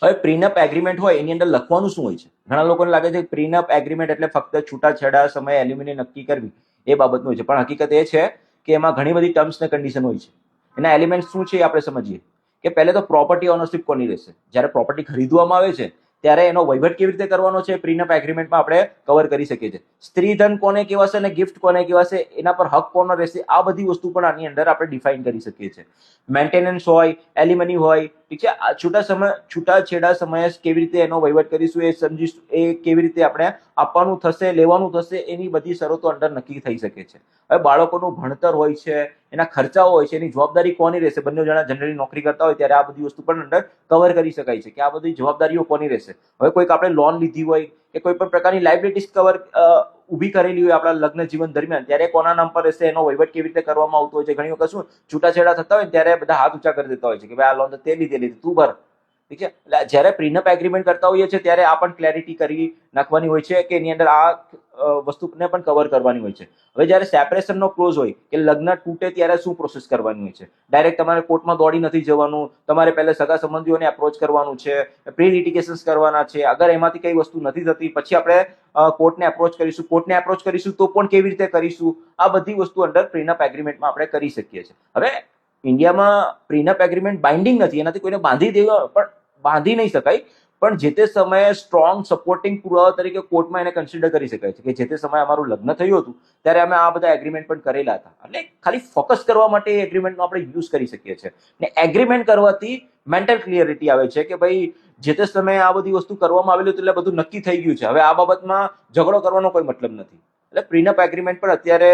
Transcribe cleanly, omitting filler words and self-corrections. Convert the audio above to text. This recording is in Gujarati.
હવે પ્રીનપ એગ્રીમેન્ટ હોય એની અંદર લખવાનું શું હોય છે? ઘણા લોકોને લાગે છે કે પ્રીનપ એગ્રીમેન્ટ એટલે ફક્ત છૂટાછેડા સમયે એલ્યુમિનિયમ નક્કી કરવી એ બાબતનું હોય છે, પણ હકીકત એ છે કે એમાં ઘણી બધી ટર્મ્સ ને કન્ડિશન હોય છે. એના એલિમેન્ટ શું છે એ આપણે સમજીએ કે પહેલે તો પ્રોપર્ટી ઓનરશિપ કોની રહેશે. જ્યારે પ્રોપર્ટી ખરીદવામાં આવે છે ત્યારે એનો વહીવટ કેવી રીતે કરવાનો છે પ્રીનપ એગ્રીમેન્ટમાં આપણે કવર કરી શકીએ છીએ. સ્ત્રીધન કોને કહેવાશે અને ગિફ્ટ કોને કહેવાશે, એના પર હક કોનો રહેશે, આ બધી વસ્તુ પણ આની અંદર આપણે ડિફાઇન કરી શકીએ છીએ. મેન્ટેનન્સ હોય, એલિમની હોય, ઠીક છે, છૂટાછેડા સમયે કેવી રીતે એનો વહીવટ કરીશું એ સમજીશું, એ કેવી રીતે આપણે આપવાનું થશે, લેવાનું થશે, એની બધી શરતો અંદર નક્કી થઈ શકે છે. હવે બાળકોનું ભણતર હોય છે, એના ખર્ચાઓ હોય છે, એની જવાબદારી કોની રહેશે. બંને જણા જનરલી નોકરી કરતા હોય ત્યારે આ બધી વસ્તુ પણ અંદર કવર કરી શકાય છે કે આ બધી જવાબદારીઓ કોની રહેશે. હવે કોઈક આપણે લોન લીધી હોય કે કોઈ પણ પ્રકારની લાયબિલિટીઝ કવર ઊભી કરેલી હોય આપણા લગ્ન જીવન દરમિયાન, ત્યારે કોના નામ પર રહેશે, એનો વહીવટ કેવી રીતે કરવામાં આવતો હોય છે. ઘણી વખત શું છૂટાછેડા થતા હોય ત્યારે બધા હાથ ઊંચા કરી દેતા હોય છે કે ભાઈ આ લોન તે લીધેલી તું ભર, ઠીક છે. એટલે જ્યારે પ્રીનપ એગ્રીમેન્ટ કરતા હોઈએ છીએ ત્યારે આ પણ ક્લેરિટી કરી નાખવાની હોય છે કે એની અંદર આ વસ્તુને પણ કવર કરવાની હોય છે. હવે જ્યારે સેપરેશનનો ક્લોઝ હોય કે લગ્ન તૂટે ત્યારે શું પ્રોસેસ કરવાની હોય છે. ડાયરેક્ટ તમારે કોર્ટમાં દોડી નથી જવાનું, તમારે પહેલા સગા સંબંધીઓને એપ્રોચ કરવાનું છે, પ્રી લિટિગેશન્સ કરવાના છે. અગર એમાંથી કઈ વસ્તુ નથી થતી પછી આપણે કોર્ટને એપ્રોચ કરીશું તો પણ કેવી રીતે કરીશું, આ બધી વસ્તુ અંડર પ્રીનપ એગ્રીમેન્ટમાં આપણે કરી શકીએ છીએ. હવે ઇન્ડિયામાં પ્રીનપ એગ્રીમેન્ટ બાઇન્ડિંગ નથી, એનાથી કોઈને બાંધી દેવા પણ બાંધી નહીં શકાય, પણ જે તે સમયે સ્ટ્રોંગ સપોર્ટિંગ પુરાવા તરીકે કોર્ટમાં એને કન્સિડર કરી શકાય છે કે જે તે સમયે અમારું લગ્ન થયું હતું ત્યારે અમે આ બધા એગ્રીમેન્ટ પણ કરેલા હતા. એટલે ખાલી ફોકસ કરવા માટે એ એગ્રીમેન્ટનો આપણે યુઝ કરી શકીએ છીએ. ને એગ્રીમેન્ટ કરવાથી મેન્ટલ ક્લિયરિટી આવે છે કે ભાઈ જે તે સમયે આ બધી વસ્તુ કરવામાં આવેલી હતી એટલે બધું નક્કી થઈ ગયું છે. હવે આ બાબતમાં ઝઘડો કરવાનો કોઈ મતલબ નથી. એટલે પ્રીનપ એગ્રીમેન્ટ પણ અત્યારે